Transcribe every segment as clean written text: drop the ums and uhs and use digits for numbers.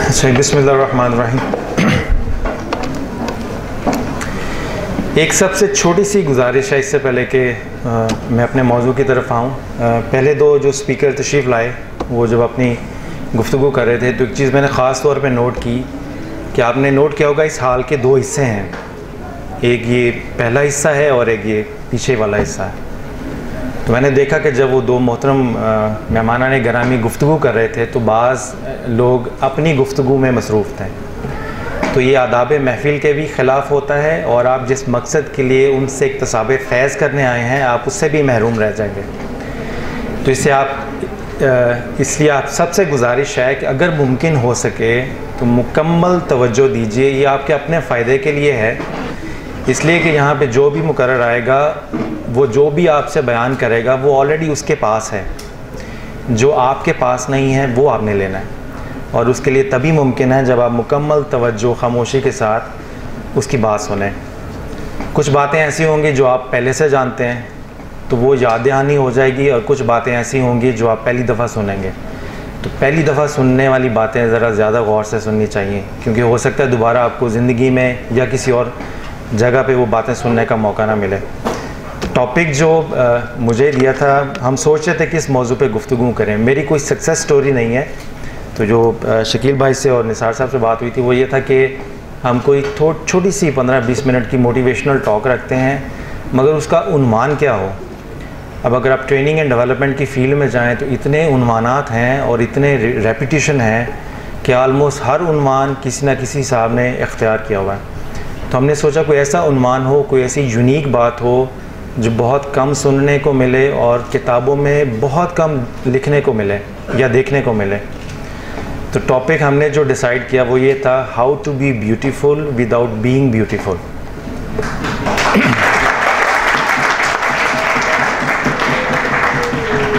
اچھا، بسم اللہ الرحمن الرحیم۔ ایک سب سے چھوٹی سی گزارش ہے اس سے پہلے کہ میں اپنے موضوع کی طرف آؤں۔ پہلے دو جو اسپیکر تشریف لائے وہ جب اپنی گفتگو کر رہے تھے تو ایک چیز میں نے خاص طور پہ نوٹ کی کہ آپ نے نوٹ کیا ہوگا اس حال کے دو حصے ہیں، ایک یہ پہلا حصہ ہے اور ایک یہ پیچھے والا حصہ ہے۔ تو میں نے دیکھا کہ جب وہ دو محترم مہمانان گرامی گفتگو کر رہے تھے تو بعض لوگ اپنی گفتگو میں مصروف تھے، تو یہ آداب محفل کے بھی خلاف ہوتا ہے اور آپ جس مقصد کے لیے ان سے اکتساب فیض کرنے آئے ہیں آپ اس سے بھی محروم رہ جائیں گے۔ تو اس لیے آپ سب سے گزارش ہے کہ اگر ممکن ہو سکے تو مکمل توجہ دیجیے، یہ آپ کے اپنے فائدے کے لیے ہے، اس لیے کہ یہاں پہ جو بھی مقرر آئے گا وہ جو بھی آپ سے بیان کرے گا وہ آلریڈی اس کے پاس ہے، جو آپ کے پاس نہیں ہے وہ آپ نے لینا ہے، اور اس کے لیے تبھی ممکن ہے جب آپ مکمل توجہ خاموشی کے ساتھ اس کی بات سنیں۔ کچھ باتیں ایسی ہوں گی جو آپ پہلے سے جانتے ہیں تو وہ یاد دہانی ہو جائے گی، اور کچھ باتیں ایسی ہوں گی جو آپ پہلی دفعہ سنیں گے تو پہلی دفعہ سننے والی باتیں ذرا زیادہ غور سے سننی چاہیے، کیونکہ ہو سکتا ہے دوبارہ آپ کو زندگی میں یا کسی اور جگہ پہ وہ باتیں سننے کا موقع نہ ملے۔ ٹاپک جو مجھے دیا تھا، ہم سوچ رہے تھے کہ اس موضوع پہ گفتگو کریں، میری کوئی سکسیس سٹوری نہیں ہے، تو جو شکیل بھائی سے اور نثار صاحب سے بات ہوئی تھی وہ یہ تھا کہ ہم کوئی چھوٹی سی 15-20 منٹ کی موٹیویشنل ٹاک رکھتے ہیں، مگر اس کا عنوان کیا ہو۔ اب اگر آپ ٹریننگ اینڈ ڈیولپمنٹ کی فیلڈ میں جائیں تو اتنے عنوانات ہیں اور اتنے ریپیٹیشن ہیں کہ آلموسٹ ہر عنوان کسی نہ کسی صاحب نے اختیار کیا ہوا ہے، تو ہم نے سوچا کوئی ایسا عنوان ہو، کوئی ایسی یونیک بات ہو جو بہت کم سننے کو ملے اور کتابوں میں بہت کم لکھنے کو ملے یا دیکھنے کو ملے۔ تو ٹاپک ہم نے جو ڈیسائیڈ کیا وہ یہ تھا، how to be beautiful without being beautiful.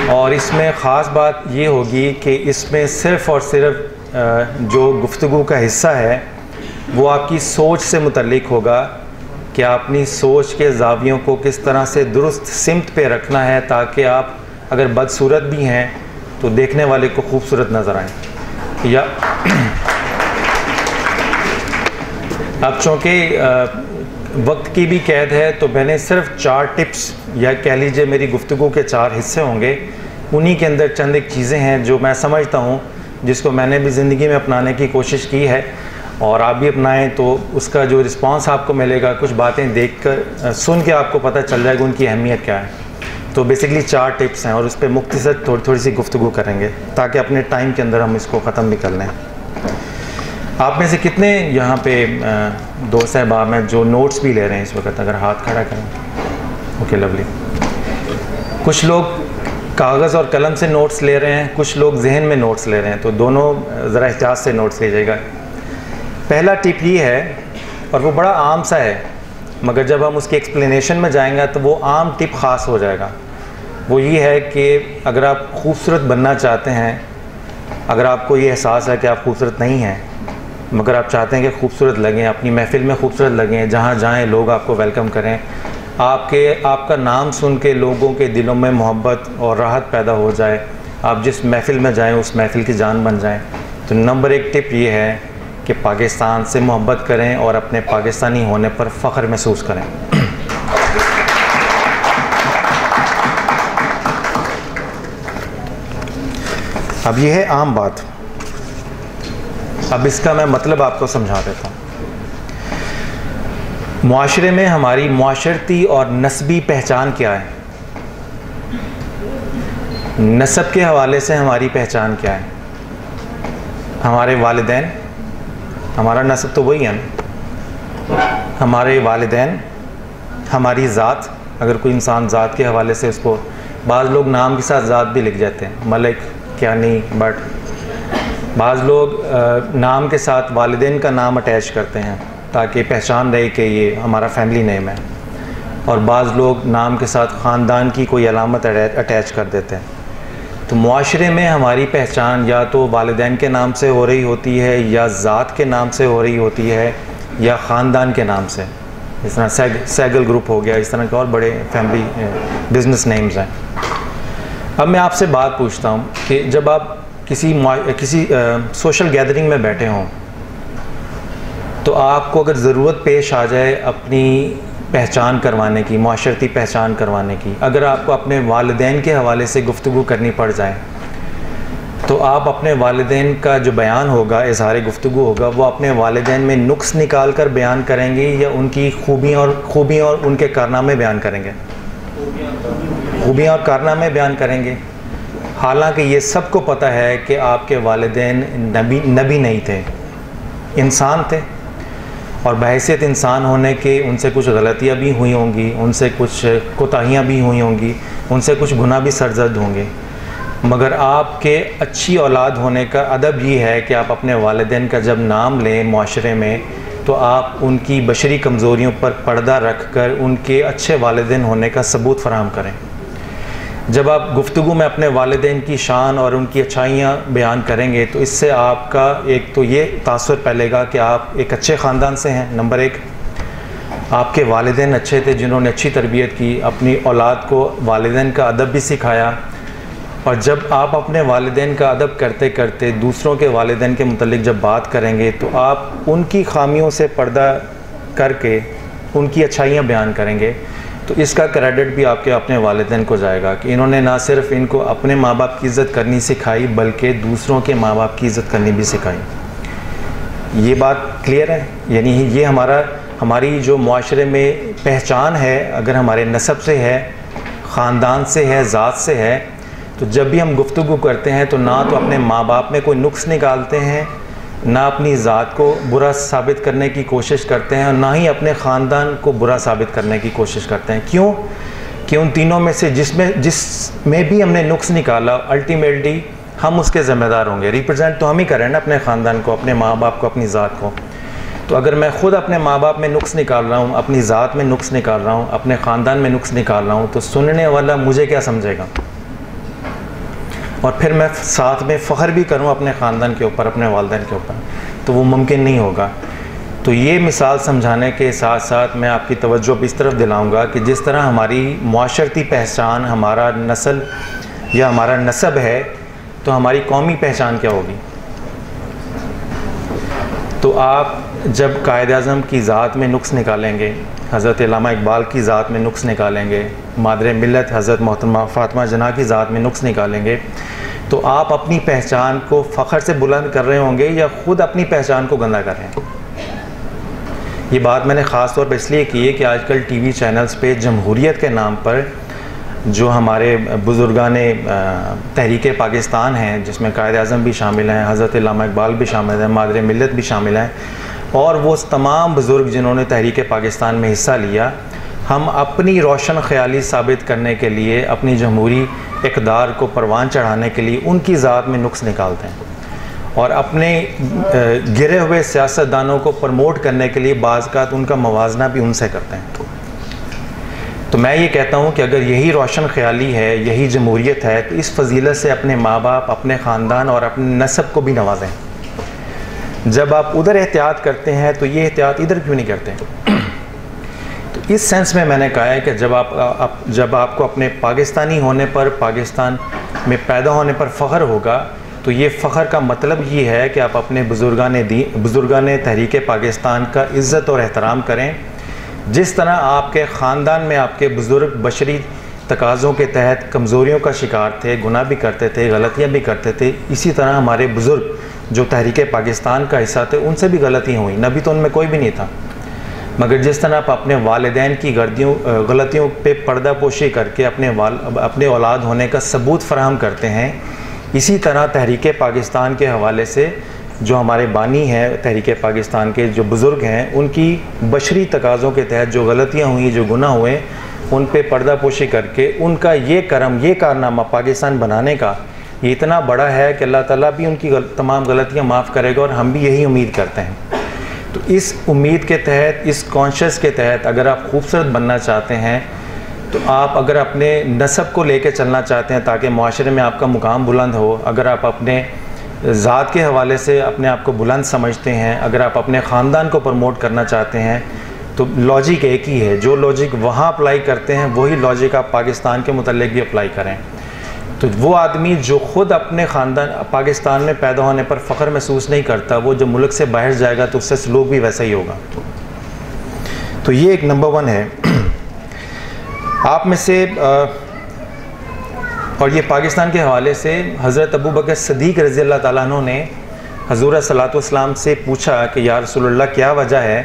اور اس میں خاص بات یہ ہوگی کہ اس میں صرف اور صرف جو گفتگو کا حصہ ہے وہ آپ کی سوچ سے متعلق ہوگا کہ آپ اپنی سوچ کے زاویوں کو کس طرح سے درست سمت پہ رکھنا ہے تاکہ آپ اگر بدصورت بھی ہیں تو دیکھنے والے کو خوبصورت نظر آئیں۔ یا اب چونکہ وقت کی بھی قید ہے تو میں نے صرف 4 ٹپس یا کہہ لیجئے میری گفتگو کے 4 حصے ہوں گے، انہی کے اندر چند ایک چیزیں ہیں جو میں سمجھتا ہوں جس کو میں نے بھی زندگی میں اپنانے کی کوشش کی ہے اور آپ بھی اپنائیں تو اس کا جو رسپانس آپ کو ملے گا، کچھ باتیں دیکھ کر سن کے آپ کو پتہ چل جائے گا ان کی اہمیت کیا ہے۔ تو بیسیکلی 4 ٹپس ہیں اور اس پہ مختصر تھوڑی سی گفتگو کریں گے تاکہ اپنے ٹائم کے اندر ہم اس کو ختم بھی کر لیں۔ آپ میں سے کتنے یہاں پہ دوست احباب ہیں جو نوٹس بھی لے رہے ہیں اس وقت؟ اگر ہاتھ کھڑا کریں۔ Okay, lovely. کچھ لوگ کاغذ اور قلم سے نوٹس لے رہے ہیں، کچھ لوگ ذہن میں نوٹس لے رہے ہیں، تو دونوں ذرا احتیاط سے نوٹس لیجیے گا۔ پہلا ٹپ یہ ہے اور وہ بڑا عام سا ہے، مگر جب ہم اس کی ایکسپلینیشن میں جائیں گا تو وہ عام ٹپ خاص ہو جائے گا۔ وہ یہ ہے کہ اگر آپ خوبصورت بننا چاہتے ہیں، اگر آپ کو یہ احساس ہے کہ آپ خوبصورت نہیں ہیں مگر آپ چاہتے ہیں کہ خوبصورت لگیں، اپنی محفل میں خوبصورت لگیں، جہاں جائیں لوگ آپ کو ویلکم کریں، آپ کا نام سن کے لوگوں کے دلوں میں محبت اور راحت پیدا ہو جائے، آپ جس محفل میں جائیں اس محفل کی جان بن جائیں، تو نمبر 1 ٹپ یہ ہے کہ پاکستان سے محبت کریں اور اپنے پاکستانی ہونے پر فخر محسوس کریں۔ اب یہ ہے عام بات، اب اس کا میں مطلب آپ کو سمجھا دیتا ہوں۔ معاشرے میں ہماری معاشرتی اور نسبی پہچان کیا ہے؟ نسب کے حوالے سے ہماری پہچان کیا ہے؟ ہمارے والدین، ہمارا نسب تو وہی ہے نا، ہمارے والدین، ہماری ذات، اگر کوئی انسان ذات کے حوالے سے اس کو، بعض لوگ نام کے ساتھ ذات بھی لکھ جاتے ہیں، ملک، کیانی، بٹ بعض لوگ نام کے ساتھ والدین کا نام اٹیچ کرتے ہیں تاکہ پہچان رہے کہ یہ ہمارا فیملی نیم ہے، اور بعض لوگ نام کے ساتھ خاندان کی کوئی علامت اٹیچ کر دیتے ہیں۔ تو معاشرے میں ہماری پہچان یا تو والدین کے نام سے ہو رہی ہوتی ہے یا ذات کے نام سے ہو رہی ہوتی ہے یا خاندان کے نام سے، اس طرح سیگل گروپ ہو گیا، اس طرح کے اور بڑے فیملی بزنس نیمز ہیں۔ اب میں آپ سے بات پوچھتا ہوں کہ جب آپ کسی سوشل گیدرنگ میں بیٹھے ہوں تو آپ کو اگر ضرورت پیش آ جائے اپنی پہچان کروانے کی، معاشرتی پہچان کروانے کی، اگر آپ کو اپنے والدین کے حوالے سے گفتگو کرنی پڑ جائے تو آپ اپنے والدین کا جو بیان ہوگا، اظہار گفتگو ہوگا، وہ اپنے والدین میں نقص نکال کر بیان کریں گے یا ان کی خوبیاں اور ان کے کارنامے بیان کریں گے؟ خوبیاں اور کارنامے بیان کریں گے. حالانکہ یہ سب کو پتہ ہے کہ آپ کے والدین نبی نہیں تھے، انسان تھے، اور بحیثیت انسان ہونے کے ان سے کچھ غلطیاں بھی ہوئی ہوں گی، ان سے کچھ کوتاہیاں بھی ہوئی ہوں گی، ان سے کچھ گناہ بھی سرزد ہوں گے. مگر آپ کے اچھی اولاد ہونے کا ادب یہ ہے کہ آپ اپنے والدین کا جب نام لیں معاشرے میں تو آپ ان کی بشری کمزوریوں پر پردہ رکھ کر ان کے اچھے والدین ہونے کا ثبوت فراہم کریں. جب آپ گفتگو میں اپنے والدین کی شان اور ان کی اچھائیاں بیان کریں گے تو اس سے آپ کا ایک تو یہ تاثر پھیلے گا کہ آپ ایک اچھے خاندان سے ہیں. نمبر ایک، آپ کے والدین اچھے تھے جنہوں نے اچھی تربیت کی، اپنی اولاد کو والدین کا ادب بھی سکھایا. اور جب آپ اپنے والدین کا ادب کرتے کرتے دوسروں کے والدین کے متعلق جب بات کریں گے تو آپ ان کی خامیوں سے پردہ کر کے ان کی اچھائیاں بیان کریں گے. تو اس کا کریڈٹ بھی آپ کے اپنے والدین کو جائے گا کہ انہوں نے نہ صرف ان کو اپنے ماں باپ کی عزت کرنی سکھائی بلکہ دوسروں کے ماں باپ کی عزت کرنی بھی سکھائی. یہ بات کلیئر ہے؟ یعنی یہ ہماری جو معاشرے میں پہچان ہے، اگر ہمارے نسب سے ہے، خاندان سے ہے، ذات سے ہے، تو جب بھی ہم گفتگو کرتے ہیں تو نہ تو اپنے ماں باپ میں کوئی نقص نکالتے ہیں، نہ اپنی ذات کو برا ثابت کرنے کی کوشش کرتے ہیں، اور نہ ہی اپنے خاندان کو برا ثابت کرنے کی کوشش کرتے ہیں. کیوں کہ ان تینوں میں سے جس میں بھی ہم نے نقص نکالا الٹیمیٹلی ہم اس کے ذمہ دار ہوں گے. ریپرزینٹ تو ہم ہی کریں نا اپنے خاندان کو، اپنے ماں باپ کو، اپنی ذات کو. تو اگر میں خود اپنے ماں باپ میں نقص نکال رہا ہوں، اپنی ذات میں نقص نکال رہا ہوں، اپنے خاندان میں نقص نکال رہا ہوں تو سننے والا مجھے کیا سمجھے گا؟ اور پھر میں ساتھ میں فخر بھی کروں اپنے خاندان کے اوپر، اپنے والدین کے اوپر، تو وہ ممکن نہیں ہوگا. تو یہ مثال سمجھانے کے ساتھ ساتھ میں آپ کی توجہ اس طرف دلاؤں گا کہ جس طرح ہماری معاشرتی پہچان ہمارا نسل یا ہمارا نسب ہے تو ہماری قومی پہچان کیا ہوگی. تو آپ جب قائد اعظم کی ذات میں نقص نکالیں گے، حضرت علامہ اقبال کی ذات میں نقص نکالیں گے، مادر ملت حضرت محترمہ فاطمہ جناح کی ذات میں نقص نکالیں گے، تو آپ اپنی پہچان کو فخر سے بلند کر رہے ہوں گے یا خود اپنی پہچان کو گندہ کر رہے ہیں. یہ بات میں نے خاص طور پہ اس لیے کی ہے کہ آج کل ٹی وی چینلز پہ جمہوریت کے نام پر جو ہمارے بزرگان تحریک پاکستان ہیں، جس میں قائد اعظم بھی شامل ہیں، حضرت علامہ اقبال بھی شامل ہیں، مادر ملت بھی شامل ہیں، اور وہ تمام بزرگ جنہوں نے تحریک پاکستان میں حصہ لیا، ہم اپنی روشن خیالی ثابت کرنے کے لیے، اپنی جمہوری اقدار کو پروان چڑھانے کے لیے ان کی ذات میں نقص نکالتے ہیں، اور اپنے گرے ہوئے سیاستدانوں کو پروموٹ کرنے کے لیے بعض اوقات ان کا موازنہ بھی ان سے کرتے ہیں. تو میں یہ کہتا ہوں کہ اگر یہی روشن خیالی ہے، یہی جمہوریت ہے، تو اس فضیلت سے اپنے ماں باپ، اپنے خاندان اور اپنے نسب کو بھی نوازیں. جب آپ ادھر احتیاط کرتے ہیں تو یہ احتیاط ادھر کیوں نہیں کرتے؟ تو اس سینس میں نے کہا ہے کہ جب آپ کو اپنے پاکستانی ہونے پر، پاکستان میں پیدا ہونے پر فخر ہوگا تو یہ فخر کا مطلب یہ ہے کہ آپ اپنے بزرگان تحریک پاکستان کا عزت اور احترام کریں. جس طرح آپ کے خاندان میں آپ کے بزرگ بشری تقاضوں کے تحت کمزوریوں کا شکار تھے، گناہ بھی کرتے تھے، غلطیاں بھی کرتے تھے، اسی طرح ہمارے بزرگ جو تحریک پاکستان کا حصہ تھے ان سے بھی غلطیاں ہوئیں. نبی تو ان میں کوئی بھی نہیں تھا، مگر جس طرح آپ اپنے والدین کی غلطیوں پہ پردہ پوشی کر کے اپنے اولاد ہونے کا ثبوت فراہم کرتے ہیں، اسی طرح تحریک پاکستان کے حوالے سے جو ہمارے بانی ہیں تحریک پاکستان کے جو بزرگ ہیں، ان کی بشری تقاضوں کے تحت جو غلطیاں ہوئیں، جو گناہ ہوئے، ان پہ پردہ پوشی کر کے ان کا یہ کرم، یہ کارنامہ پاکستان بنانے کا یہ اتنا بڑا ہے کہ اللہ تعالیٰ بھی ان کی تمام غلطیاں معاف کرے گا، اور ہم بھی یہی امید کرتے ہیں. تو اس امید کے تحت، اس کانشیس کے تحت اگر آپ خوبصورت بننا چاہتے ہیں تو آپ اگر اپنے نسب کو لے کے چلنا چاہتے ہیں تاکہ معاشرے میں آپ کا مقام بلند ہو، اگر آپ اپنے ذات کے حوالے سے اپنے آپ کو بلند سمجھتے ہیں، اگر آپ اپنے خاندان کو پروموٹ کرنا چاہتے ہیں، تو لاجک ایک ہی ہے. جو لاجک وہاں اپلائی کرتے ہیں وہی لاجک آپ پاکستان کے متعلق بھی اپلائی کریں. تو وہ آدمی جو خود اپنے خاندان پاکستان میں پیدا ہونے پر فخر محسوس نہیں کرتا، وہ جب ملک سے باہر جائے گا تو اس سے سلوک بھی ویسا ہی ہوگا۔ تو یہ ایک نمبر 1 ہے۔ آپ میں سے اور یہ پاکستان کے حوالے سے حضرت ابو بکر صدیق رضی اللہ تعالیٰ عنہ نے حضور صلی اللہ علیہ وسلم سے پوچھا کہ یا رسول اللہ کیا وجہ ہے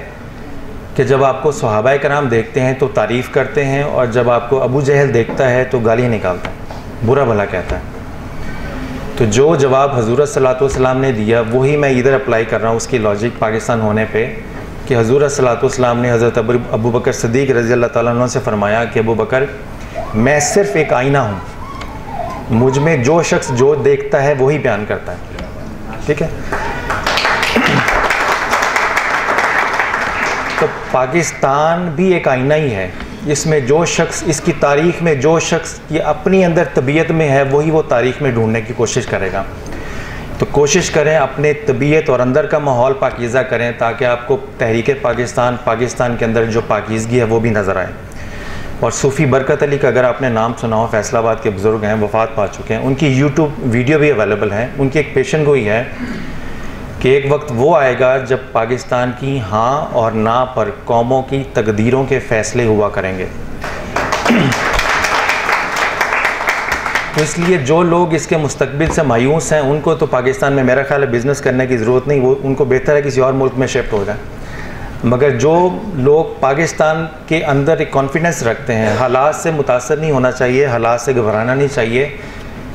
کہ جب آپ کو صحابہ کرام دیکھتے ہیں تو تعریف کرتے ہیں، اور جب آپ کو ابو جہل دیکھتا ہے تو گالی نکالتا ہے، برا بھلا کہتا ہے؟ تو جو جواب حضور صلی اللہ علیہ وسلم نے دیا وہی میں ادھر اپلائی کر رہا ہوں، اس کی لاجک پاکستان ہونے پہ، کہ حضور صلی اللہ علیہ وسلم نے حضرت ابو بکر صدیق رضی اللہ تعالیٰ عنہ سے فرمایا کہ ابو بکر، میں صرف ایک آئینہ ہوں، مجھ میں جو شخص جو دیکھتا ہے وہی بیان کرتا ہے، ٹھیک ہے؟ تو پاکستان بھی ایک آئینہ ہی ہے، اس میں جو شخص، اس کی تاریخ میں جو شخص یہ اپنی اندر طبیعت میں ہے وہی وہ تاریخ میں ڈھونڈنے کی کوشش کرے گا۔ تو کوشش کریں اپنے طبیعت اور اندر کا ماحول پاکیزہ کریں تاکہ آپ کو تحریک پاکستان کے اندر جو پاکیزگی ہے وہ بھی نظر آئے۔ اور صوفی برکت علی کا اگر آپ نے نام سنا ہو، فیصل آباد کے بزرگ ہیں، وفات پا چکے ہیں، ان کی یوٹیوب ویڈیو بھی اویلیبل ہے۔ ان کی ایک پیشن گوئی ہے کہ ایک وقت وہ آئے گا جب پاکستان کی ہاں اور نہ پر قوموں کی تقدیروں کے فیصلے ہوا کریں گے۔ تو اس لیے جو لوگ اس کے مستقبل سے مایوس ہیں ان کو تو پاکستان میں میرا خیال ہے بزنس کرنے کی ضرورت نہیں، وہ ان کو بہتر ہے کسی اور ملک میں شفٹ ہو جائیں۔ مگر جو لوگ پاکستان کے اندر ایک کانفیڈنس رکھتے ہیں، حالات سے متاثر نہیں ہونا چاہیے، حالات سے گھبرانا نہیں چاہیے،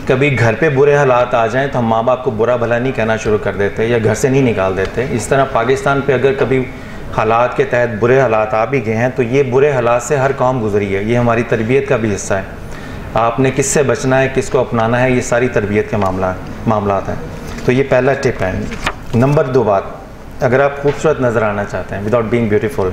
کبھی گھر پہ برے حالات آ جائیں تو ہم ماں باپ کو برا بھلا نہیں کہنا شروع کر دیتے یا گھر سے نہیں نکال دیتے۔ اس طرح پاکستان پہ اگر کبھی حالات کے تحت برے حالات آ بھی گئے ہیں تو یہ برے حالات سے ہر قوم گزری ہے، یہ ہماری تربیت کا بھی حصہ ہے۔ آپ نے کس سے بچنا ہے، کس کو اپنانا ہے، یہ ساری تربیت کے معاملات ہیں۔ تو یہ پہلا ٹپ ہے۔ نمبر 2 بات، اگر آپ خوبصورت نظر آنا چاہتے ہیں وداؤٹ بینگ بیوٹیفل،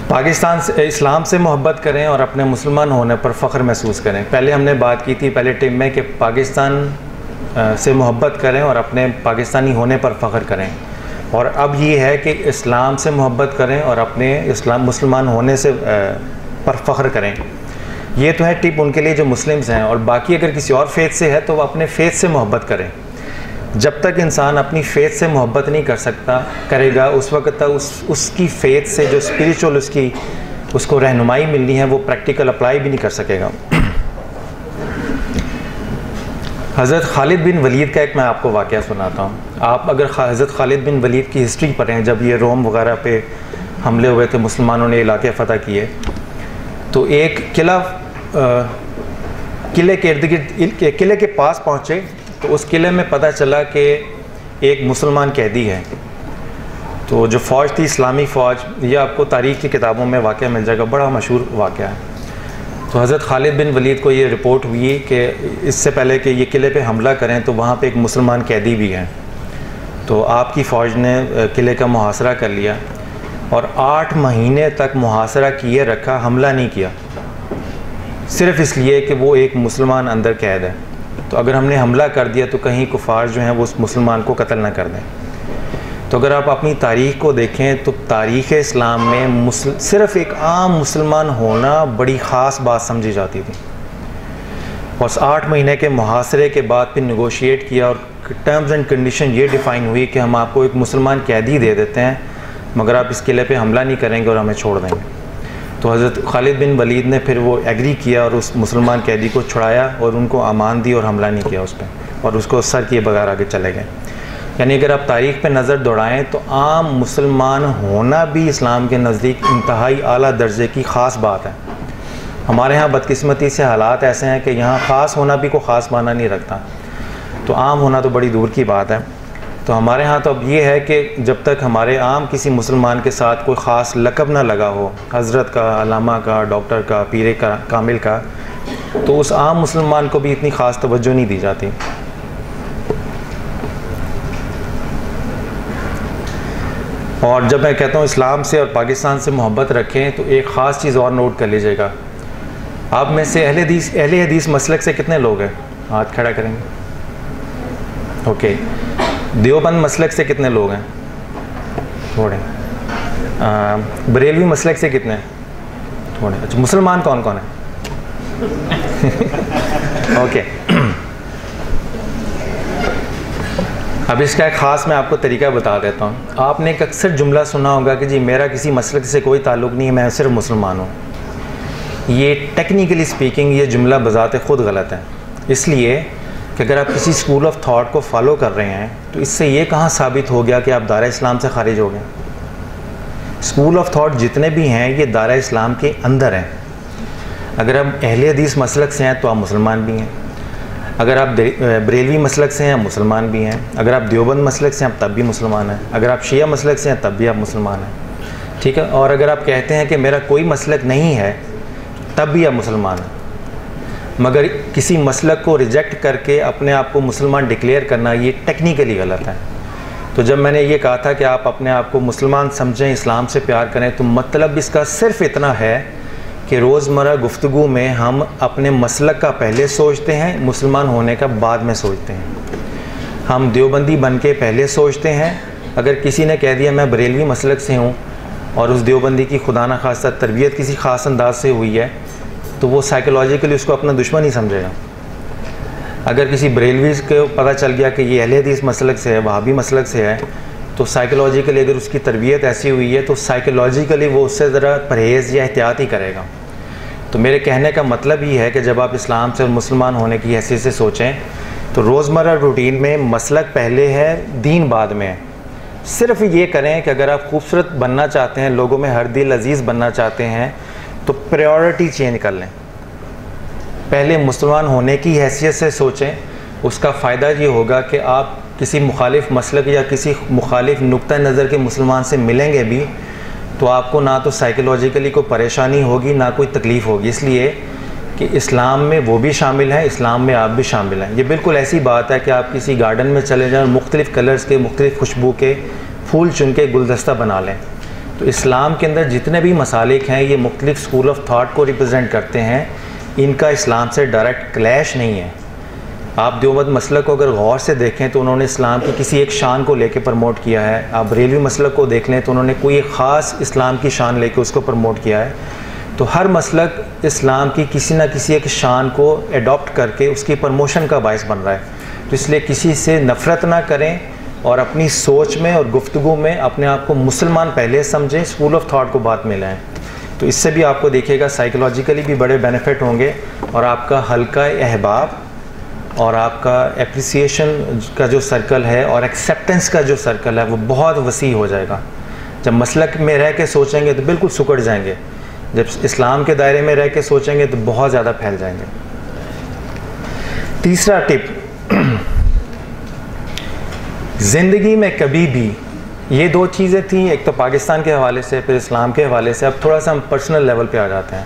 پاکستان سے، اسلام سے محبت کریں اور اپنے مسلمان ہونے پر فخر محسوس کریں۔ پہلے ہم نے بات کی تھی پہلے ٹپ میں کہ پاکستان سے محبت کریں اور اپنے پاکستانی ہونے پر فخر کریں، اور اب یہ ہے کہ اسلام سے محبت کریں اور اپنے مسلمان ہونے سے پر فخر کریں۔ یہ تو ہے ٹپ ان کے لیے جو مسلمز ہیں، اور باقی اگر کسی اور فیتھ سے ہے تو وہ اپنے فیتھ سے محبت کریں۔ جب تک انسان اپنی فیتھ سے محبت نہیں کرے گا اس وقت تک اس کی فیتھ سے جو اسپریچول اس کو رہنمائی ملنی ہے وہ پریکٹیکل اپلائی بھی نہیں کر سکے گا۔ حضرت خالد بن ولید کا ایک میں آپ کو واقعہ سناتا ہوں۔ آپ اگر حضرت خالد بن ولید کی ہسٹری پڑھیں، جب یہ روم وغیرہ پہ حملے ہوئے تھے، مسلمانوں نے علاقے فتح کیے، تو ایک قلعے کے ارد گرد، قلعے کے پاس پہنچے تو اس قلعے میں پتہ چلا کہ ایک مسلمان قیدی ہے۔ تو جو فوج تھی، اسلامی فوج، یہ آپ کو تاریخ کی کتابوں میں واقعہ مل جائے گا، بڑا مشہور واقعہ ہے۔ تو حضرت خالد بن ولید کو یہ رپورٹ ہوئی کہ اس سے پہلے کہ یہ قلعے پہ حملہ کریں تو وہاں پہ ایک مسلمان قیدی بھی ہے۔ تو آپ کی فوج نے قلعے کا محاصرہ کر لیا اور 8 مہینے تک محاصرہ کیے رکھا، حملہ نہیں کیا، صرف اس لیے کہ وہ ایک مسلمان اندر قید ہے۔ تو اگر ہم نے حملہ کر دیا تو کہیں کفار جو ہیں وہ اس مسلمان کو قتل نہ کر دیں۔ تو اگر آپ اپنی تاریخ کو دیکھیں تو تاریخ اسلام میں صرف ایک عام مسلمان ہونا بڑی خاص بات سمجھی جاتی تھی، اور 8 مہینے کے محاصرے کے بعد پھر نیگوشیٹ کیا اور ٹرمز اینڈ کنڈیشن یہ ڈیفائن ہوئی کہ ہم آپ کو ایک مسلمان قیدی دے دیتے ہیں مگر آپ اس قلعے پہ حملہ نہیں کریں گے اور ہمیں چھوڑ دیں گے۔ تو حضرت خالد بن ولید نے پھر وہ ایگری کیا اور اس مسلمان قیدی کو چھڑایا اور ان کو امان دی اور حملہ نہیں کیا اس پہ، اور اس کو سر کیے بغیر آگے چلے گئے۔ یعنی اگر آپ تاریخ پہ نظر دوڑائیں تو عام مسلمان ہونا بھی اسلام کے نزدیک انتہائی اعلیٰ درجے کی خاص بات ہے۔ ہمارے ہاں بدقسمتی سے حالات ایسے ہیں کہ یہاں خاص ہونا بھی کوئی خاص معنی نہیں رکھتا، تو عام ہونا تو بڑی دور کی بات ہے۔ تو ہمارے ہاں تو اب یہ ہے کہ جب تک ہمارے عام کسی مسلمان کے ساتھ کوئی خاص لقب نہ لگا ہو، حضرت کا، علامہ کا، ڈاکٹر کا، پیر کا، کامل کا، تو اس عام مسلمان کو بھی اتنی خاص توجہ نہیں دی جاتی۔ اور جب میں کہتا ہوں اسلام سے اور پاکستان سے محبت رکھیں تو ایک خاص چیز اور نوٹ کر لیجیے گا۔ آپ میں سے اہل حدیث مسلک سے کتنے لوگ ہیں؟ ہاتھ کھڑا کریں گے؟ اوکے۔ دیوبند مسلک سے کتنے لوگ ہیں؟ تھوڑے۔ بریلوی مسلک سے کتنے ہیں؟ تھوڑے۔ اچھا، مسلمان کون کون ہیں؟ اوکے. اب اس کا ایک خاص میں آپ کو طریقہ بتا دیتا ہوں. آپ نے ایک اکثر جملہ سنا ہوگا کہ جی میرا کسی مسلک سے کوئی تعلق نہیں ہے, میں صرف مسلمان ہوں. یہ ٹیکنیکلی اسپیکنگ یہ جملہ بذات خود غلط ہے, اس لیے کہ اگر آپ کسی اسکول آف تھاٹ کو فالو کر رہے ہیں تو اس سے یہ کہاں ثابت ہو گیا کہ آپ دائرہ اسلام سے خارج ہو گئے. اسکول آف تھاٹ جتنے بھی ہیں یہ دائرہ اسلام کے اندر ہیں. اگر آپ اہل حدیث مسلک سے ہیں تو آپ مسلمان بھی ہیں, اگر آپ بریلوی مسلک سے ہیں آپ مسلمان بھی ہیں, اگر آپ دیوبند مسلک سے ہیں تب بھی مسلمان ہیں, اگر آپ شیعہ مسلک سے ہیں تب بھی آپ مسلمان ہیں, ٹھیک ہے. اور اگر آپ کہتے ہیں کہ میرا کوئی مسلک نہیں ہے تب بھی آپ مسلمان ہیں. مگر کسی مسلک کو ریجیکٹ کر کے اپنے آپ کو مسلمان ڈکلیئر کرنا یہ ٹیکنیکلی غلط ہے. تو جب میں نے یہ کہا تھا کہ آپ اپنے آپ کو مسلمان سمجھیں, اسلام سے پیار کریں, تو مطلب اس کا صرف اتنا ہے کہ روزمرہ گفتگو میں ہم اپنے مسلک کا پہلے سوچتے ہیں, مسلمان ہونے کا بعد میں سوچتے ہیں. ہم دیوبندی بن کے پہلے سوچتے ہیں. اگر کسی نے کہہ دیا میں بریلوی مسلک سے ہوں اور اس دیوبندی کی خدا نہ خواستہ تربیت کسی خاص انداز سے ہوئی ہے تو وہ سائیکولوجیکلی اس کو اپنا دشمن ہی سمجھے گا. اگر کسی بریلوی کو پتہ چل گیا کہ یہ اہل حدیث مسلک سے ہے, وہابی مسلک سے ہے, تو سائیکولوجیکلی اگر اس کی تربیت ایسی ہوئی ہے تو سائیکولوجیکلی وہ اس سے ذرا پرہیز یا احتیاط ہی کرے گا. تو میرے کہنے کا مطلب یہ ہے کہ جب آپ اسلام سے اور مسلمان ہونے کی حیثیت سے سوچیں تو روزمرہ روٹین میں مسلک پہلے ہے, دین بعد میں ہے. صرف یہ کریں کہ اگر آپ خوبصورت بننا چاہتے ہیں, لوگوں میں ہر دل عزیز بننا چاہتے ہیں, تو پریورٹی چینج کر لیں. پہلے مسلمان ہونے کی حیثیت سے سوچیں. اس کا فائدہ یہ ہوگا کہ آپ کسی مخالف مسلک یا کسی مخالف نقطہ نظر کے مسلمان سے ملیں گے بھی تو آپ کو نہ تو سائیکولوجیکلی کوئی پریشانی ہوگی نہ کوئی تکلیف ہوگی, اس لیے کہ اسلام میں وہ بھی شامل ہیں, اسلام میں آپ بھی شامل ہیں. یہ بالکل ایسی بات ہے کہ آپ کسی گارڈن میں چلے جائیں اور مختلف کلرز کے, مختلف خوشبو کے پھول چن کے گلدستہ بنا لیں. تو اسلام کے اندر جتنے بھی مسالک ہیں یہ مختلف اسکول آف تھاٹ کو ریپرزینٹ کرتے ہیں, ان کا اسلام سے ڈائریکٹ کلیش نہیں ہے. آپ دیوبند مسلک کو اگر غور سے دیکھیں تو انہوں نے اسلام کی کسی ایک شان کو لے کے پروموٹ کیا ہے. آپ بریلوی مسلک کو دیکھ لیں تو انہوں نے کوئی ایک خاص اسلام کی شان لے کے اس کو پروموٹ کیا ہے. تو ہر مسلک اسلام کی کسی نہ کسی ایک شان کو ایڈاپٹ کر کے اس کی پروموشن کا باعث بن رہا ہے. تو اس لیے کسی سے نفرت نہ کریں اور اپنی سوچ میں اور گفتگو میں اپنے آپ کو مسلمان پہلے سمجھیں, اسکول آف تھاٹ کو بعد میں لائیں. تو اس سے بھی آپ کو دیکھیے گا سائیکولوجیکلی بھی بڑے بینیفٹ ہوں گے, اور آپ کا حلقہ احباب اور آپ کا اپریسیشن کا جو سرکل ہے اور ایکسیپٹنس کا جو سرکل ہے وہ بہت وسیع ہو جائے گا. جب مسلک میں رہ کے سوچیں گے تو بالکل سکڑ جائیں گے, جب اسلام کے دائرے میں رہ کے سوچیں گے تو بہت زیادہ پھیل جائیں گے. تیسرا ٹپ, زندگی میں کبھی بھی, یہ دو چیزیں تھیں, ایک تو پاکستان کے حوالے سے پھر اسلام کے حوالے سے, اب تھوڑا سا ہم پرسنل لیول پہ آ جاتے ہیں.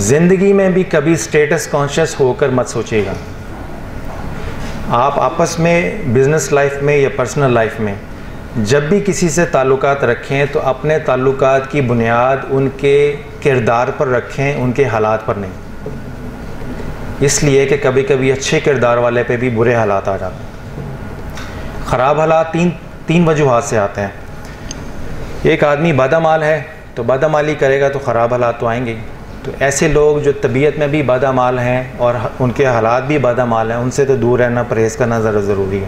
زندگی میں بھی کبھی اسٹیٹس کانشیس ہو کر مت سوچیے گا. آپ آپس میں بزنس لائف میں یا پرسنل لائف میں جب بھی کسی سے تعلقات رکھیں تو اپنے تعلقات کی بنیاد ان کے کردار پر رکھیں, ان کے حالات پر نہیں. اس لیے کہ کبھی کبھی اچھے کردار والے پہ بھی برے حالات آ جاتے ہیں. خراب حالات تین وجوہات سے آتے ہیں. ایک آدمی بادامال ہے تو بادامالی کرے گا تو خراب حالات تو آئیں گے. تو ایسے لوگ جو طبیعت میں بھی بادامال ہیں اور ان کے حالات بھی بادامال ہیں, ان سے تو دور رہنا, پرہیز کرنا ذرا ضروری ہے.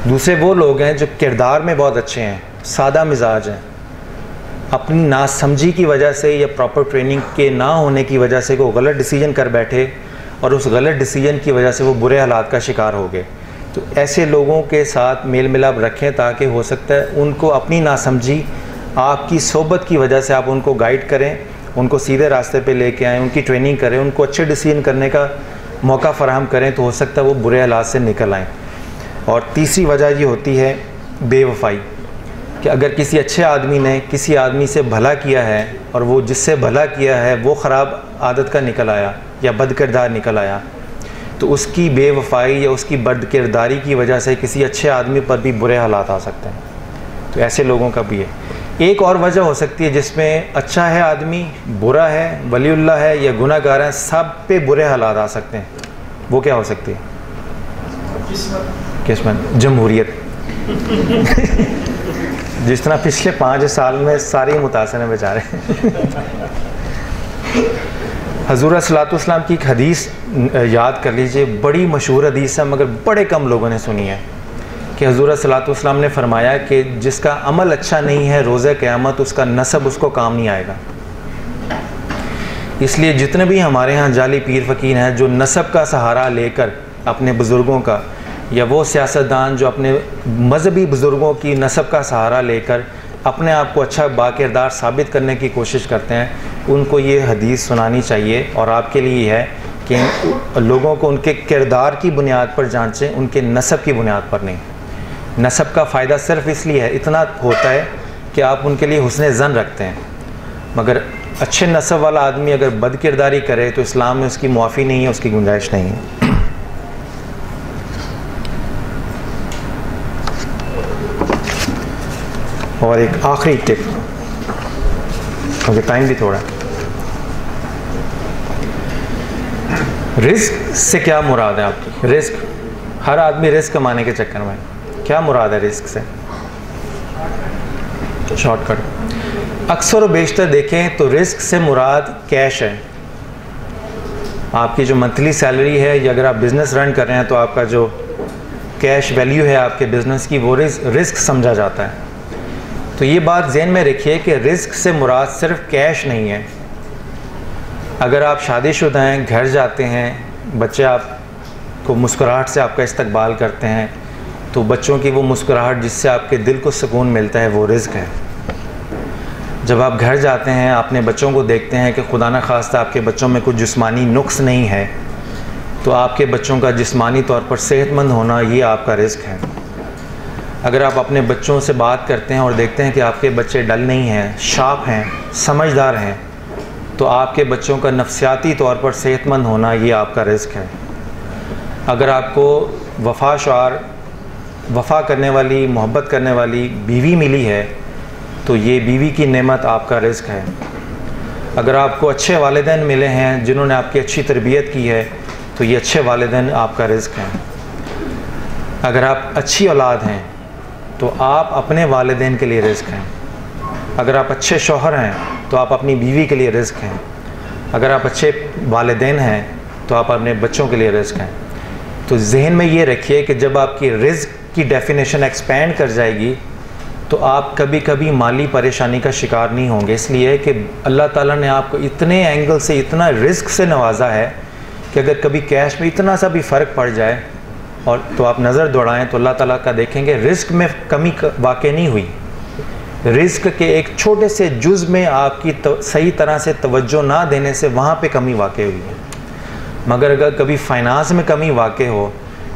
دوسرے وہ لوگ ہیں جو کردار میں بہت اچھے ہیں, سادہ مزاج ہیں, اپنی ناسمجھی کی وجہ سے یا پراپر ٹریننگ کے نہ ہونے کی وجہ سے کوئی غلط ڈیسیجن کر بیٹھے اور اس غلط ڈیسیجن کی وجہ سے وہ برے حالات کا شکار ہو گئے. تو ایسے لوگوں کے ساتھ میل ملاپ رکھیں تاکہ ہو سکتا ہے ان کو اپنی ناسمجھی آپ کی صحبت کی وجہ سے آپ ان کو گائیڈ کریں, ان کو سیدھے راستے پہ لے کے آئیں, ان کی ٹریننگ کریں, ان کو اچھے ڈیسیجن کرنے کا موقع فراہم کریں, تو ہو سکتا ہے وہ برے حالات سے نکل آئیں. اور تیسری وجہ یہ ہوتی ہے بے وفائی, کہ اگر کسی اچھے آدمی نے کسی آدمی سے بھلا کیا ہے اور وہ جس سے بھلا کیا ہے وہ خراب عادت کا نکل آیا یا بد کردار نکل آیا, تو اس کی بے وفائی یا اس کی بد کرداری کی وجہ سے کسی اچھے آدمی پر بھی برے حالات آ سکتے ہیں. تو ایسے لوگوں کا بھی ہے. ایک اور وجہ ہو سکتی ہے جس میں اچھا ہے آدمی, برا ہے, ولی اللہ ہے یا گناہ گار ہے, سب پہ برے حالات آ سکتے ہیں. وہ کیا ہو سکتی ہے؟ قسمت. جمہوریت. جس طرح پچھلے 5 سال میں سارے متاثر ہیں بیچارے. حضور صلی اللہ علیہ وسلم کی ایک حدیث یاد کر لیجئے، بڑی مشہور حدیث ہے مگر بڑے کم لوگوں نے سنی ہے، کہ حضور صلی اللہ علیہ وسلم نے فرمایا کہ جس کا عمل اچھا نہیں ہے روز قیامت اس کا نسب اس کو کام نہیں آئے گا۔ اس لیے جتنے بھی ہمارے ہاں جعلی پیر فقیر ہیں جو نسب کا سہارا لے کر اپنے بزرگوں کا، یا وہ سیاستدان جو اپنے مذہبی بزرگوں کی نسب کا سہارا لے کر اپنے آپ کو اچھا باکردار ثابت کرنے کی کوشش کرتے ہیں، ان کو یہ حدیث سنانی چاہیے، اور آپ کے لیے یہ ہے کہ لوگوں کو ان کے کردار کی بنیاد پر جانچیں، ان کے نسب کی بنیاد پر نہیں۔ نسب کا فائدہ صرف اس لیے ہے، اتنا ہوتا ہے کہ آپ ان کے لیے حسن ظن رکھتے ہیں، مگر اچھے نسب والا آدمی اگر بد کرداری کرے تو اسلام میں اس کی معافی نہیں ہے، اس کی گنجائش نہیں ہے۔ اور ایک آخری ٹپ، کیونکہ ٹائم بھی تھوڑا ہے، رزق سے کیا مراد ہے آپ کی؟ رزق، ہر آدمی رزق کمانے کے چکر میں، کیا مراد ہے رزق سے؟ شارٹ کٹ، اکثر و بیشتر دیکھیں تو رزق سے مراد کیش ہے۔ آپ کی جو منتھلی سیلری ہے، یا اگر آپ بزنس رن کر رہے ہیں تو آپ کا جو کیش ویلیو ہے آپ کے بزنس کی، وہ رزق سمجھا جاتا ہے۔ تو یہ بات ذہن میں رکھیے کہ رزق سے مراد صرف کیش نہیں ہے۔ اگر آپ شادی شدہ ہیں، گھر جاتے ہیں، بچے آپ کو مسکراہٹ سے آپ کا استقبال کرتے ہیں، تو بچوں کی وہ مسکراہٹ جس سے آپ کے دل کو سکون ملتا ہے، وہ رزق ہے۔ جب آپ گھر جاتے ہیں، اپنے بچوں کو دیکھتے ہیں کہ خدا نہ خواستہ آپ کے بچوں میں کچھ جسمانی نقص نہیں ہے، تو آپ کے بچوں کا جسمانی طور پر صحت مند ہونا، یہ آپ کا رزق ہے۔ اگر آپ اپنے بچوں سے بات کرتے ہیں اور دیکھتے ہیں کہ آپ کے بچے ڈل نہیں ہیں، شارپ ہیں، سمجھدار ہیں، تو آپ کے بچوں کا نفسیاتی طور پر صحت مند ہونا، یہ آپ کا رزق ہے۔ اگر آپ کو وفا کرنے والی، محبت کرنے والی بیوی ملی ہے، تو یہ بیوی کی نعمت آپ کا رزق ہے۔ اگر آپ کو اچھے والدین ملے ہیں جنہوں نے آپ کی اچھی تربیت کی ہے، تو یہ اچھے والدین آپ کا رزق ہیں۔ اگر آپ اچھی اولاد ہیں تو آپ اپنے والدین کے لیے رزق ہیں۔ اگر آپ اچھے شوہر ہیں تو آپ اپنی بیوی کے لیے رزق ہیں۔ اگر آپ اچھے والدین ہیں تو آپ اپنے بچوں کے لیے رزق ہیں۔ تو ذہن میں یہ رکھیے کہ جب آپ کی رزق کی ڈیفینیشن ایکسپینڈ کر جائے گی تو آپ کبھی کبھی مالی پریشانی کا شکار نہیں ہوں گے، اس لیے کہ اللہ تعالیٰ نے آپ کو اتنے اینگل سے، اتنا رزق سے نوازا ہے کہ اگر کبھی کیش میں اتنا سا بھی فرق پڑ جائے اور تو آپ نظر دوڑائیں تو اللہ تعالیٰ کا دیکھیں گے رزق میں کمی واقع نہیں ہوئی، رزق کے ایک چھوٹے سے جز میں آپ کی صحیح طرح سے توجہ نہ دینے سے وہاں پہ کمی واقع ہوئی ہے۔ مگر اگر کبھی فائنانس میں کمی واقع ہو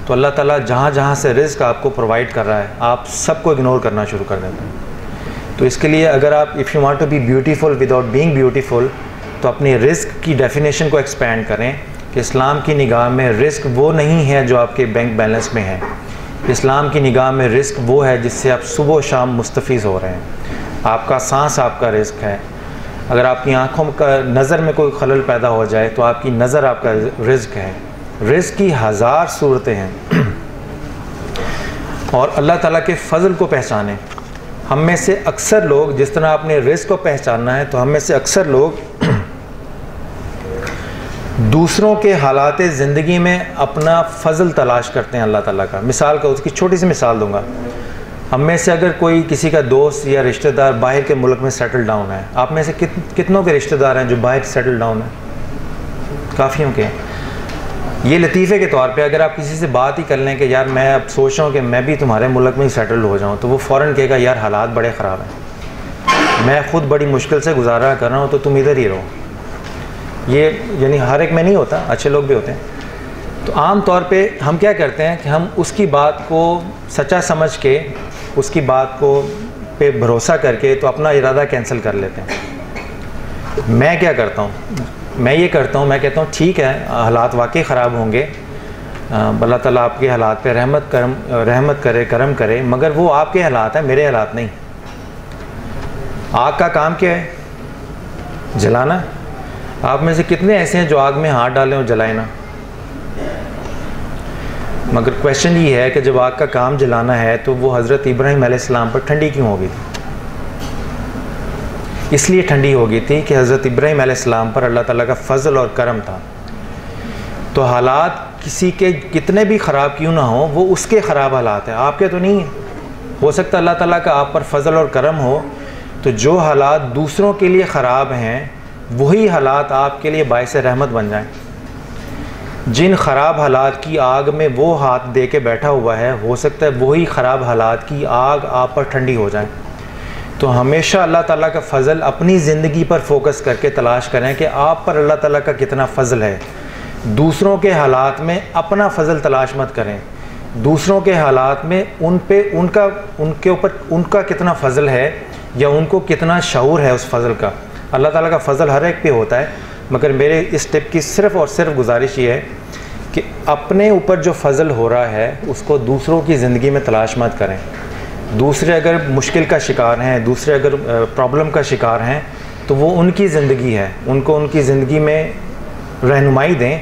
تو اللہ تعالیٰ جہاں جہاں سے رزق آپ کو پرووائڈ کر رہا ہے، آپ سب کو اگنور کرنا شروع کر دیتے ہیں۔ تو اس کے لیے اگر آپ if you want to be beautiful without being beautiful, تو اپنی رزق کی ڈیفینیشن کو ایکسپینڈ کریں کہ اسلام کی نگاہ میں رزق وہ نہیں ہے جو آپ کے بینک بیلنس میں ہے، اسلام کی نگاہ میں رزق وہ ہے جس سے آپ صبح و شام مستفیض ہو رہے ہیں۔ آپ کا سانس آپ کا رزق ہے۔ اگر آپ کی آنکھوں کا نظر میں کوئی خلل پیدا ہو جائے تو آپ کی نظر آپ کا رزق ہے۔ رزق کی ہزار صورتیں ہیں، اور اللہ تعالیٰ کے فضل کو پہچانیں۔ ہم میں سے اکثر لوگ، جس طرح آپ نے رزق کو پہچاننا ہے، تو ہم میں سے اکثر لوگ دوسروں کے حالات زندگی میں اپنا فضل تلاش کرتے ہیں اللہ تعالیٰ کا۔ مثال کا اس کی چھوٹی سی مثال دوں گا۔ ہم میں سے اگر کوئی کسی کا دوست یا رشتہ دار باہر کے ملک میں سیٹل ڈاؤن ہے، آپ میں سے کتنوں کے رشتہ دار ہیں جو باہر سیٹل ڈاؤن ہیں؟ کافیوں کے۔ یہ لطیفے کے طور پہ اگر آپ کسی سے بات ہی کر لیں کہ یار میں اب سوچ رہا ہوں کہ میں بھی تمہارے ملک میں ہی سیٹل ہو جاؤں، تو وہ فوراً کہے گا یار حالات بڑے خراب ہیں، میں خود بڑی مشکل سے گزارا کر رہا ہوں، تو تم ادھر ہی رہو۔ یہ یعنی ہر ایک میں نہیں ہوتا، اچھے لوگ بھی ہوتے ہیں۔ تو عام طور پہ ہم کیا کرتے ہیں کہ ہم اس کی بات کو سچا سمجھ کے، اس کی بات کو پہ بھروسہ کر کے تو اپنا ارادہ کینسل کر لیتے ہیں۔ میں کیا کرتا ہوں، میں یہ کرتا ہوں، میں کہتا ہوں ٹھیک ہے حالات واقعی خراب ہوں گے، اللہ تعالیٰ آپ کے حالات پہ رحمت کرے، کرم کرے، مگر وہ آپ کے حالات ہیں، میرے حالات نہیں۔ آگ کا کام کیا ہے؟ جلانا۔ آپ میں سے کتنے ایسے ہیں جو آگ میں ہاتھ ڈالیں اور جلائیں نا؟ مگر کویشچن یہ ہے کہ جب آگ کا کام جلانا ہے تو وہ حضرت ابراہیم علیہ السلام پر ٹھنڈی کیوں ہو گئی تھی؟ اس لیے ٹھنڈی ہو گئی تھی کہ حضرت ابراہیم علیہ السلام پر اللہ تعالیٰ کا فضل اور کرم تھا. تو حالات کسی کے کتنے بھی خراب کیوں نہ ہوں، وہ اس کے خراب حالات ہیں، آپ کے تو نہیں ہیں. ہو سکتا ہے اللہ تعالیٰ کا آپ پر فضل اور کرم ہو تو جو حالات دوسروں کے لیے خراب ہیں وہی حالات آپ کے لیے باعث رحمت بن جائیں. جن خراب حالات کی آگ میں وہ ہاتھ دے کے بیٹھا ہوا ہے، ہو سکتا ہے وہی خراب حالات کی آگ آپ پر ٹھنڈی ہو جائیں. تو ہمیشہ اللہ تعالیٰ کا فضل اپنی زندگی پر فوکس کر کے تلاش کریں کہ آپ پر اللہ تعالیٰ کا کتنا فضل ہے. دوسروں کے حالات میں اپنا فضل تلاش مت کریں. دوسروں کے حالات میں ان کے اوپر ان کا کتنا فضل ہے یا ان کو کتنا شعور ہے اس فضل کا. اللہ تعالیٰ کا فضل ہر ایک پہ ہوتا ہے، مگر میرے اس ٹپ کی صرف اور صرف گزارش یہ ہے کہ اپنے اوپر جو فضل ہو رہا ہے اس کو دوسروں کی زندگی میں تلاش مت کریں. دوسرے اگر مشکل کا شکار ہیں، دوسرے اگر پرابلم کا شکار ہیں تو وہ ان کی زندگی ہے، ان کو ان کی زندگی میں رہنمائی دیں،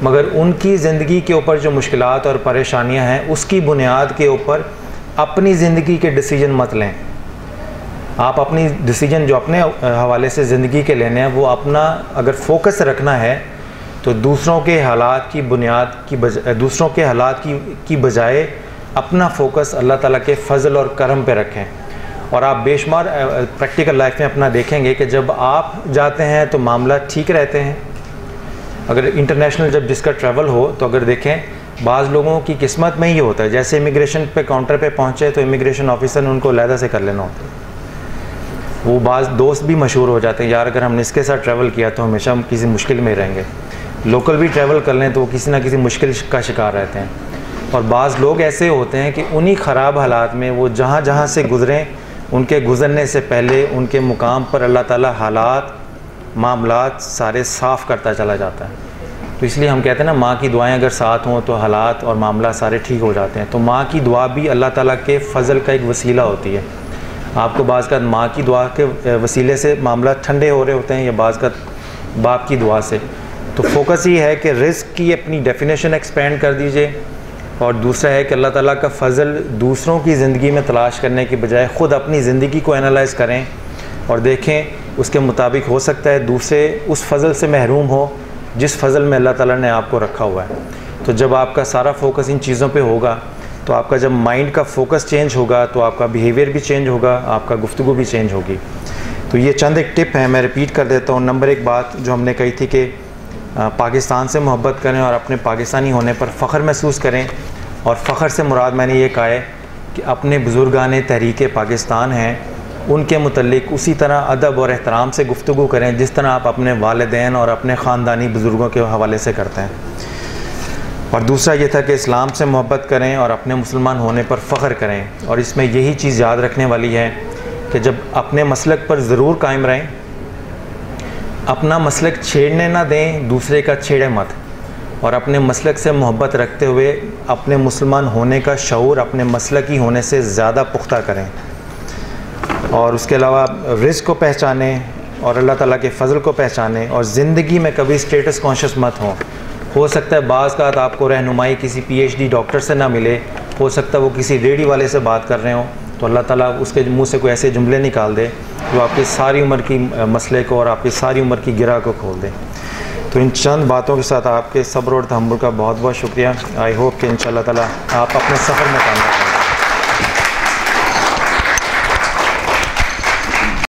مگر ان کی زندگی کے اوپر جو مشکلات اور پریشانیاں ہیں اس کی بنیاد کے اوپر اپنی زندگی کے ڈیسیجن مت لیں. آپ اپنی ڈیسیجن جو اپنے حوالے سے زندگی کے لینے ہیں وہ اپنا اگر فوکس رکھنا ہے تو دوسروں کے حالات کی بنیاد دوسروں کے حالات کی بجائے اپنا فوکس اللہ تعالیٰ کے فضل اور کرم پہ رکھیں. اور آپ بے شمار پریکٹیکل لائف میں اپنا دیکھیں گے کہ جب آپ جاتے ہیں تو معاملات ٹھیک رہتے ہیں. اگر انٹرنیشنل جب جس کا ٹریول ہو تو اگر دیکھیں بعض لوگوں کی قسمت میں یہ ہوتا ہے، جیسے امیگریشن پہ کاؤنٹر پہ پہنچے تو امیگریشن آفیسر نے ان کو علیحدہ سے کر لینا ہوتا ہے. وہ بعض دوست بھی مشہور ہو جاتے ہیں، یار اگر ہم نے اس کے ساتھ ٹریول کیا تو ہمیشہ ہم کسی مشکل میں رہیں گے. لوکل بھی ٹریول کر لیں تو وہ کسی نہ کسی مشکل کا شکار رہتے ہیں. اور بعض لوگ ایسے ہوتے ہیں کہ انہی خراب حالات میں وہ جہاں جہاں سے گزریں ان کے گزرنے سے پہلے ان کے مقام پر اللہ تعالیٰ حالات معاملات سارے صاف کرتا چلا جاتا ہے. تو اس لیے ہم کہتے ہیں نا، ماں کی دعائیں اگر ساتھ ہوں تو حالات اور معاملات سارے ٹھیک ہو جاتے ہیں. تو ماں کی دعا بھی اللہ تعالیٰ کے فضل کا ایک وسیلہ ہوتی ہے. آپ کو بعض کا ماں کی دعا کے وسیلے سے معاملات ٹھنڈے ہو رہے ہوتے ہیں یا بعض کا باپ کی دعا سے. تو فوکس یہ ہے کہ رزق کی اپنی ڈیفینیشن ایکسپینڈ کر دیجئے، اور دوسرا ہے کہ اللہ تعالیٰ کا فضل دوسروں کی زندگی میں تلاش کرنے کی بجائے خود اپنی زندگی کو انالائز کریں اور دیکھیں اس کے مطابق ہو سکتا ہے دوسرے اس فضل سے محروم ہو جس فضل میں اللہ تعالیٰ نے آپ کو رکھا ہوا ہے. تو جب آپ کا سارا فوکس ان چیزوں پہ ہوگا تو آپ کا جب مائنڈ کا فوکس چینج ہوگا تو آپ کا بیہیویئر بھی چینج ہوگا، آپ کا گفتگو بھی چینج ہوگی. تو یہ چند ایک ٹپ ہیں، میں ریپیٹ کر دیتا ہوں. نمبر 1 بات جو ہم نے کہی تھی کہ پاکستان سے محبت کریں اور اپنے پاکستانی ہونے پر فخر محسوس کریں. اور فخر سے مراد میں نے یہ کہا ہے کہ اپنے بزرگان تحریک پاکستان ہیں ان کے متعلق اسی طرح ادب اور احترام سے گفتگو کریں جس طرح آپ اپنے والدین اور اپنے خاندانی بزرگوں کے حوالے سے کرتے ہیں. اور دوسرا یہ تھا کہ اسلام سے محبت کریں اور اپنے مسلمان ہونے پر فخر کریں. اور اس میں یہی چیز یاد رکھنے والی ہے کہ جب اپنے مسلک پر ضرور قائم رہیں، اپنا مسلک چھیڑنے نہ دیں، دوسرے کا چھیڑے مت، اور اپنے مسلک سے محبت رکھتے ہوئے اپنے مسلمان ہونے کا شعور اپنے مسلکی ہونے سے زیادہ پختہ کریں. اور اس کے علاوہ رزق کو پہچانیں اور اللہ تعالیٰ کے فضل کو پہچانیں، اور زندگی میں کبھی اسٹیٹس کانشیس مت ہوں. ہو سکتا ہے بعض کا آپ کو رہنمائی کسی PhD ڈاکٹر سے نہ ملے، ہو سکتا ہے وہ کسی ریڈی والے سے بات کر رہے ہوں، تو اللہ تعالیٰ اس کے منہ سے کوئی ایسے جملے نکال دے جو آپ کی ساری عمر کی مسئلے کو اور آپ کی ساری عمر کی گرہ کو کھول دے. تو ان چند باتوں کے ساتھ آپ کے صبر اور تحمل کا بہت بہت شکریہ. آئی ہوپ کہ انشاءاللہ تعالیٰ آپ اپنے سفر میں کامیاب